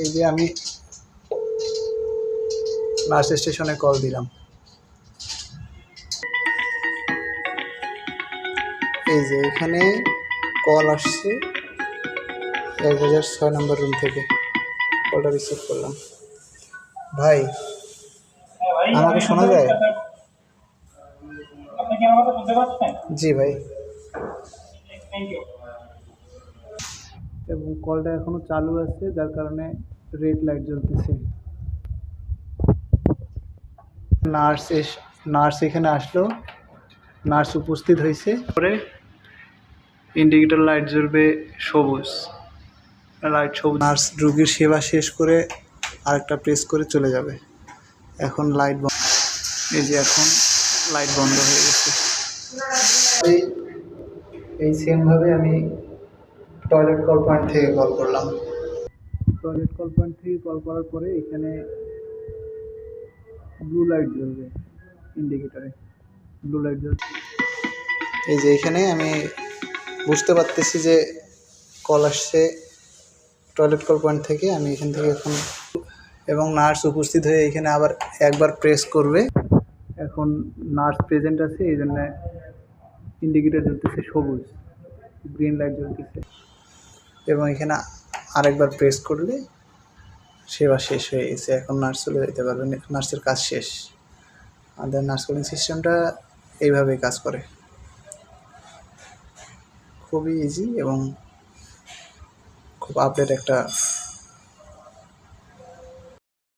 এই যে আমি নার্স স্টেশনে কল দিলাম, এই যে এখানে কল আসছে 1006 নম্বর রুম থেকে। কলটা রিসিভ করলাম। ভাই, আমাকে শোনা যায়? জি ভাই। এবং কলটা এখনো চালু আছে, যার কারণে রেড লাইট জ্বলতেছে। নার্স এখানে আসলো, নার্স উপস্থিত হয়েছে। পরে ইন্ডিকেটর লাইট জ্বলবে সবুজ, লাইট সবুজ। নার্স রোগীর সেবা শেষ করে আরেকটা প্রেস করে চলে যাবে। এখন লাইট বন্ধ, এই যে এখন লাইট বন্ধ হয়ে গেছে। এই সেমভাবে আমি টয়লেট কল পয়েন্ট থেকে কল করলাম। টয়লেট কল পয়েন্ট থেকে কল করার পরে এখানে ব্লু লাইট জ্বলবে, ইন্ডিকেটরে ব্লু লাইট জ্বলবে। এই যে এখানে আমি বুঝতে পারতেছি যে কল আসছে টয়লেট কল পয়েন্ট থেকে। আমি এখান থেকে এখন, এবং নার্স উপস্থিত হয়ে এখানে আবার একবার প্রেস করবে। এখন নার্স প্রেজেন্ট আছে, এই জন্য ইন্ডিকেটর জ্বলতেছে সবুজ, গ্রিন লাইট জ্বলতেছে। এবং এখানে আরেকবার প্রেস করলে সেবা শেষ হয়ে গেছে। এখন নার্স চলে যেতে পারবে, নার্সের কাজ শেষ। আমাদের নার্স কলিং সিস্টেমটা এইভাবেই কাজ করে, খুবই ইজি এবং খুব আপডেট একটা